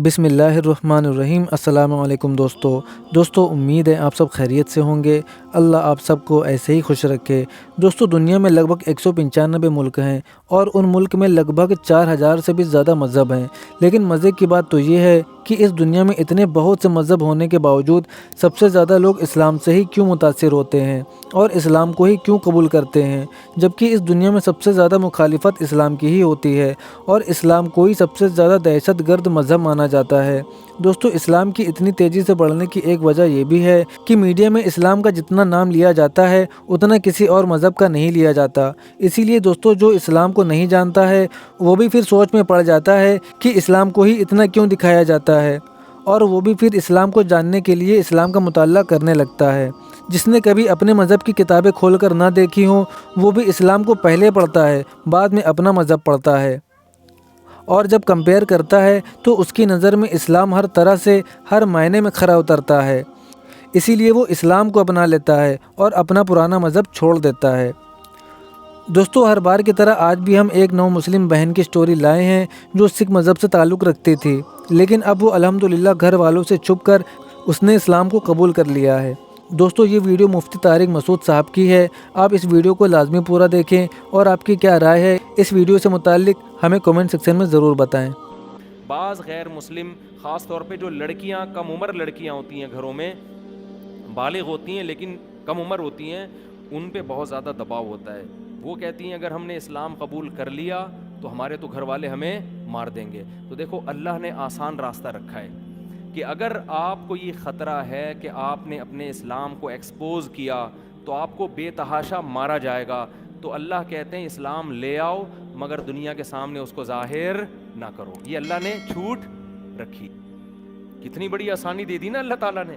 بسم اللہ الرحمن الرحیم۔ السلام علیکم دوستو، امید ہے آپ سب خیریت سے ہوں گے۔ اللہ آپ سب کو ایسے ہی خوش رکھے۔ دوستو، دنیا میں لگ بھگ 195 ملک ہیں اور ان ملک میں لگ بھگ 4000 سے بھی زیادہ مذہب ہیں، لیکن مزے کی بات تو یہ ہے کہ اس دنیا میں اتنے بہت سے مذہب ہونے کے باوجود سب سے زیادہ لوگ اسلام سے ہی کیوں متاثر ہوتے ہیں اور اسلام کو ہی کیوں قبول کرتے ہیں، جبکہ اس دنیا میں سب سے زیادہ مخالفت اسلام کی ہی ہوتی ہے اور اسلام کو ہی سب سے زیادہ دہشت گرد مذہب مانا جاتا ہے۔ دوستو، اسلام کی اتنی تیزی سے بڑھنے کی ایک وجہ یہ بھی ہے کہ میڈیا میں اسلام کا جتنا نام لیا جاتا ہے اتنا کسی اور مذہب کا نہیں لیا جاتا۔ اسی لیے دوستو، جو اسلام کو نہیں جانتا ہے وہ بھی پھر سوچ میں پڑ جاتا ہے کہ اسلام کو ہی اتنا کیوں دکھایا جاتا ہے، اور وہ بھی پھر اسلام کو جاننے کے لیے اسلام کا مطالعہ کرنے لگتا ہے۔ جس نے کبھی اپنے مذہب کی کتابیں کھول کر نہ دیکھی ہوں وہ بھی اسلام کو پہلے پڑھتا ہے، بعد میں اپنا مذہب پڑھتا ہے، اور جب کمپیئر کرتا ہے تو اس کی نظر میں اسلام ہر طرح سے ہر معنی میں کھرا اترتا ہے۔ اسی لیے وہ اسلام کو اپنا لیتا ہے اور اپنا پرانا مذہب چھوڑ دیتا ہے۔ دوستو، ہر بار کی طرح آج بھی ہم ایک نو مسلم بہن کی سٹوری لائے ہیں جو سکھ مذہب سے تعلق رکھتی تھی، لیکن اب وہ الحمدللہ گھر والوں سے چھپ کر اس نے اسلام کو قبول کر لیا ہے۔ دوستو، یہ ویڈیو مفتی طارق مسعود صاحب کی ہے۔ آپ اس ویڈیو کو لازمی پورا دیکھیں اور آپ کی کیا رائے ہے اس ویڈیو سے متعلق ہمیں کمنٹ سیکشن میں ضرور بتائیں۔ بعض غیر مسلم، خاص طور پہ جو لڑکیاں، کم عمر لڑکیاں ہوتی ہیں، گھروں میں بالغ ہوتی ہیں لیکن کم عمر ہوتی ہیں، ان پہ بہت زیادہ دباؤ ہوتا ہے۔ وہ کہتی ہیں اگر ہم نے اسلام قبول کر لیا تو ہمارے تو گھر والے ہمیں مار دیں گے۔ تو دیکھو، اللہ نے آسان راستہ رکھا ہے کہ اگر آپ کو یہ خطرہ ہے کہ آپ نے اپنے اسلام کو ایکسپوز کیا تو آپ کو بے تحاشا مارا جائے گا، تو اللہ کہتے ہیں اسلام لے آؤ مگر دنیا کے سامنے اس کو ظاہر نہ کرو۔ یہ اللہ نے چھوٹ رکھی، کتنی بڑی آسانی دے دی نا اللہ تعالیٰ نے۔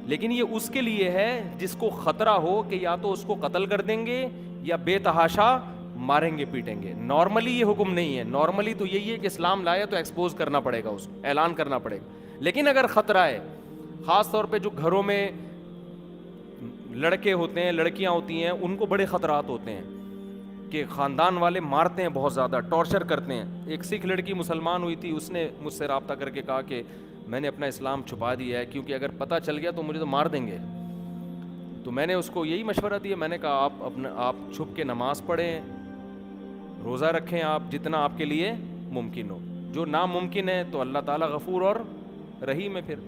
لیکن یہ اس کے لیے ہے جس کو خطرہ ہو کہ یا تو اس کو قتل کر دیں گے یا بے تحاشا ماریں گے، پیٹیں گے۔ نارملی یہ حکم نہیں ہے، نارملی تو یہی ہے کہ اسلام لایا تو ایکسپوز کرنا پڑے گا، اس کو اعلان کرنا پڑے گا۔ لیکن اگر خطرہ ہے، خاص طور پہ جو گھروں میں لڑکے ہوتے ہیں، لڑکیاں ہوتی ہیں، ان کو بڑے خطرات ہوتے ہیں کہ خاندان والے مارتے ہیں، بہت زیادہ ٹارچر کرتے ہیں۔ ایک سکھ لڑکی مسلمان ہوئی تھی، اس نے مجھ سے رابطہ کر کے کہا کہ میں نے اپنا اسلام چھپا دیا ہے کیونکہ اگر پتہ چل گیا تو مجھے تو مار دیں گے۔ تو میں نے اس کو یہی مشورہ دیا، میں نے کہا آپ چھپ کے نماز پڑھیں، روزہ رکھیں، آپ جتنا آپ کے لیے ممکن ہو۔ جو ناممکن ہے تو اللہ تعالیٰ غفور اور رحیم ہے۔ پھر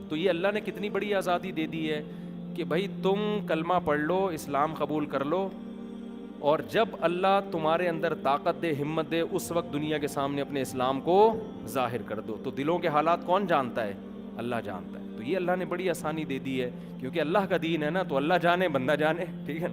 تو یہ اللہ نے کتنی بڑی آزادی دے دی ہے کہ بھائی تم کلمہ پڑھ لو، اسلام قبول کر لو، اور جب اللہ تمہارے اندر طاقت دے، ہمت دے، اس وقت دنیا کے سامنے اپنے اسلام کو ظاہر کر دو۔ تو دلوں کے حالات کون جانتا ہے؟ اللہ جانتا ہے۔ تو یہ اللہ نے بڑی آسانی دے دی ہے کیونکہ اللہ کا دین ہے نا، تو اللہ جانے بندہ جانے، ٹھیک ہے۔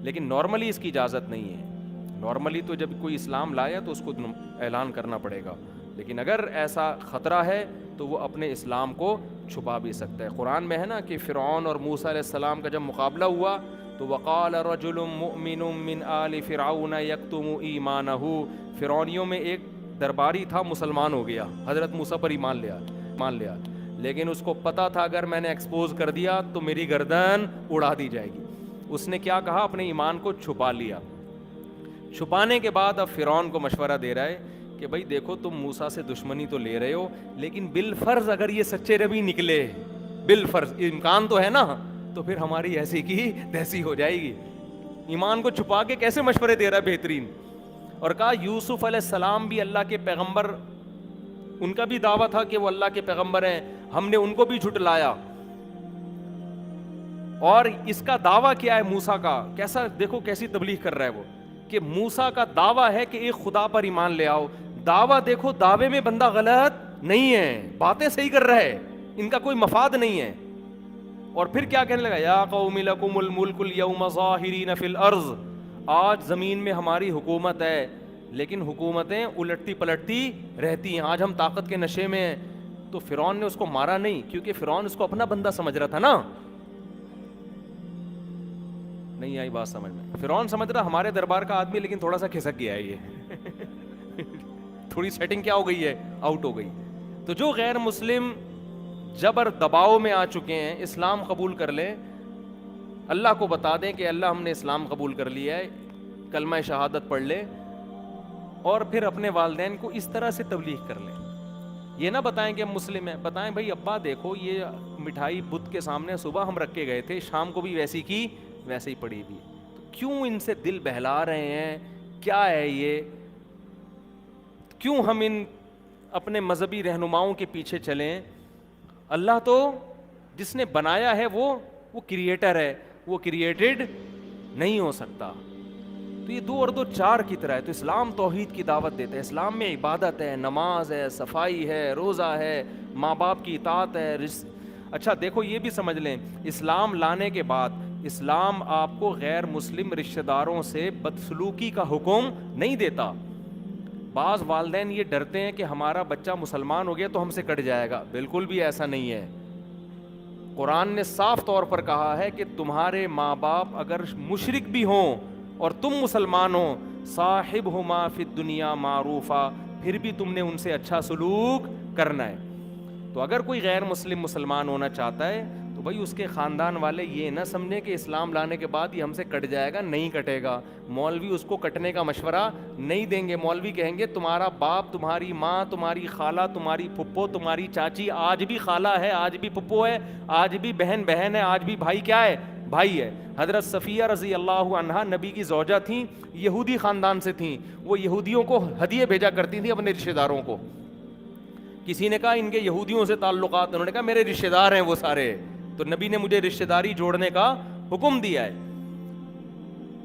لیکن نارملی اس کی اجازت نہیں ہے۔ نارملی تو جب کوئی اسلام لایا تو اس کو اعلان کرنا پڑے گا، لیکن اگر ایسا خطرہ ہے تو وہ اپنے اسلام کو چھپا بھی سکتا ہے۔ قرآن میں ہے نا کہ فرعون اور موسیٰ علیہ السلام کا جب مقابلہ ہوا تو وقال رجل مؤمن من آل فرعون یکتم ایمانہ، فرعونیوں میں ایک درباری تھا، مسلمان ہو گیا، حضرت موسیٰ پر ایمان لیا، لیکن اس کو پتا تھا اگر میں نے ایکسپوز کر دیا تو میری گردن اڑا دی جائے گی۔ اس نے کیا کہا؟ اپنے ایمان کو چھپا لیا۔ چھپانے کے بعد اب فرعون کو مشورہ دے رہا ہے کہ بھائی دیکھو، تم موسیٰ سے دشمنی تو لے رہے ہو، لیکن بالفرض اگر یہ سچے نبی نکلے، بالفرض امکان تو ہے نا، تو پھر ہماری ایسی کی تیسی ہو جائے گی۔ ایمان کو چھپا کے کیسے مشورے دے رہا ہے، بہترین۔ اور کہا یوسف علیہ السلام بھی اللہ کے پیغمبر، ان کا بھی دعویٰ تھا کہ وہ اللہ کے پیغمبر ہیں، ہم نے ان کو بھی جھٹلایا۔ اور اس کا دعویٰ کیا ہے موسیٰ کا؟ کیسا دیکھو کیسی تبلیغ کر رہا ہے وہ، کہ موسیٰ کا دعویٰ ہے کہ ایک خدا پر ایمان لے آؤ۔ دعویٰ دیکھو، دعوے میں بندہ غلط نہیں ہے، باتیں صحیح کر رہا ہے، ان کا کوئی مفاد نہیں ہے۔ اور پھر کیا کہنے لگا؟ یا قوم لکم الملک اليوم ظاہرین فی الارض، آج زمین میں ہماری حکومت ہے، لیکن حکومتیں الٹتی پلٹتی رہتی ہیں، آج ہم طاقت کے نشے میں ہیں۔ تو فرعون نے اس کو مارا نہیں، کیونکہ فرعون اس کو اپنا بندہ سمجھ رہا تھا نا۔ نہیں آئی بات سمجھ میں؟ فرعون سمجھ رہا ہمارے دربار کا آدمی، لیکن تھوڑا سا کھسک گیا ہے یہ تھوڑی سیٹنگ کیا ہو گئی ہے، آؤٹ ہو گئی۔ تو جو غیر مسلم جبر دباؤ میں آ چکے ہیں، اسلام قبول کر لیں، اللہ کو بتا دیں کہ اللہ ہم نے اسلام قبول کر لیا ہے، کلمہ شہادت پڑھ لیں، اور پھر اپنے والدین کو اس طرح سے تبلیغ کر لیں یہ نہ بتائیں کہ ہم مسلم ہیں، بتائیں بھائی ابا دیکھو یہ مٹھائی بت کے سامنے صبح ہم رکھ کے گئے تھے، شام کو بھی ویسی کی ویسے ہی پڑی ہوئی، تو کیوں ان سے دل بہلا رہے ہیں؟ کیا ہے یہ؟ کیوں ہم ان اپنے مذہبی رہنماؤں کے پیچھے چلیں؟ اللہ تو جس نے بنایا ہے وہ کریٹر ہے، وہ کریٹڈ نہیں ہو سکتا۔ تو یہ 2 اور 2 4 کی طرح ہے۔ تو اسلام توحید کی دعوت دیتا ہے، اسلام میں عبادت ہے، نماز ہے، صفائی ہے، روزہ ہے، ماں باپ کی اطاعت ہے، اچھا دیکھو یہ بھی سمجھ لیں، اسلام لانے کے بعد اسلام آپ کو غیر مسلم رشتہ داروں سے بدسلوکی کا حکم نہیں دیتا۔ بعض والدین یہ ڈرتے ہیں کہ ہمارا بچہ مسلمان ہو گیا تو ہم سے کٹ جائے گا، بالکل بھی ایسا نہیں ہے۔ قرآن نے صاف طور پر کہا ہے کہ تمہارے ماں باپ اگر مشرک بھی ہوں اور تم مسلمان ہو، صاحبہما فی الدنیا معروفا، پھر بھی تم نے ان سے اچھا سلوک کرنا ہے۔ تو اگر کوئی غیر مسلم مسلمان ہونا چاہتا ہے تو بھائی اس کے خاندان والے یہ نہ سمجھیں کہ اسلام لانے کے بعد یہ ہم سے کٹ جائے گا، نہیں کٹے گا۔ مولوی اس کو کٹنے کا مشورہ نہیں دیں گے، مولوی کہیں گے تمہارا باپ، تمہاری ماں، تمہاری خالہ، تمہاری پھپھو، تمہاری چاچی آج بھی خالہ ہے، آج بھی پھپھو ہے، آج بھی بہن بہن ہے، آج بھی بھائی کیا ہے؟ بھائی ہے۔ حضرت صفیہ رضی اللہ عنہا نبی کی زوجہ تھیں، یہودی خاندان سے تھیں، وہ یہودیوں کو ہدیے بھیجا کرتی تھیں اپنے رشتہ داروں کو۔ کسی نے کہا ان کے یہودیوں سے تعلقات، انہوں نے کہا میرے رشتہ دار ہیں وہ سارے، تو نبی نے مجھے رشتہ داری جوڑنے کا حکم دیا ہے۔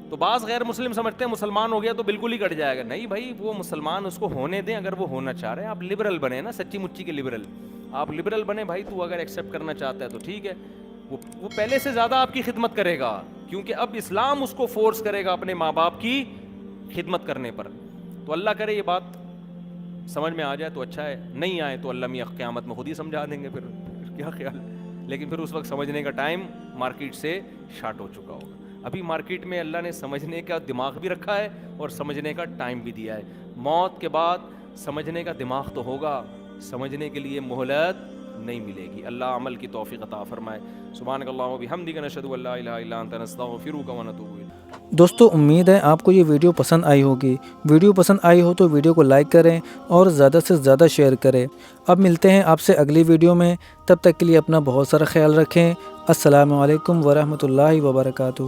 تو بعض غیر مسلم سمجھتے ہیں مسلمان ہو گیا تو بالکل ہی کٹ جائے گا، نہیں بھائی، وہ مسلمان اس کو ہونے دیں اگر وہ ہونا چاہ رہے ہیں۔ آپ لبرل بنے نا، سچی مچی کے لبرل، آپ لبرل بنے بھائی، تو اگر ایکسیپٹ کرنا چاہتا ہے تو ٹھیک ہے، وہ پہلے سے زیادہ آپ کی خدمت کرے گا، کیونکہ اب اسلام اس کو فورس کرے گا اپنے ماں باپ کی خدمت کرنے پر۔ تو اللہ کرے یہ بات سمجھ میں آ جائے تو اچھا ہے، نہیں آئے تو اللہ میاں قیامت میں خود ہی سمجھا دیں گے، پھر کیا خیال ہے؟ لیکن پھر اس وقت سمجھنے کا ٹائم مارکیٹ سے شارٹ ہو چکا ہوگا۔ ابھی مارکیٹ میں اللہ نے سمجھنے کا دماغ بھی رکھا ہے اور سمجھنے کا ٹائم بھی دیا ہے۔ موت کے بعد سمجھنے کا دماغ تو ہوگا، سمجھنے کے لیے مہلت نہیں ملے گی۔ اللہ عمل کی توفیق عطا فرمائے۔ سبحانک اللہم و بحمدک، نشہد ان لا الہ الا انت، نستغفرک و نتوب الیک۔ دوستو امید ہے آپ کو یہ ویڈیو پسند آئی ہوگی۔ ویڈیو پسند آئی ہو تو ویڈیو کو لائک کریں اور زیادہ سے زیادہ شیئر کریں۔ اب ملتے ہیں آپ سے اگلی ویڈیو میں، تب تک کے لیے اپنا بہت سارا خیال رکھیں۔ السلام علیکم ورحمۃ اللہ وبرکاتہ۔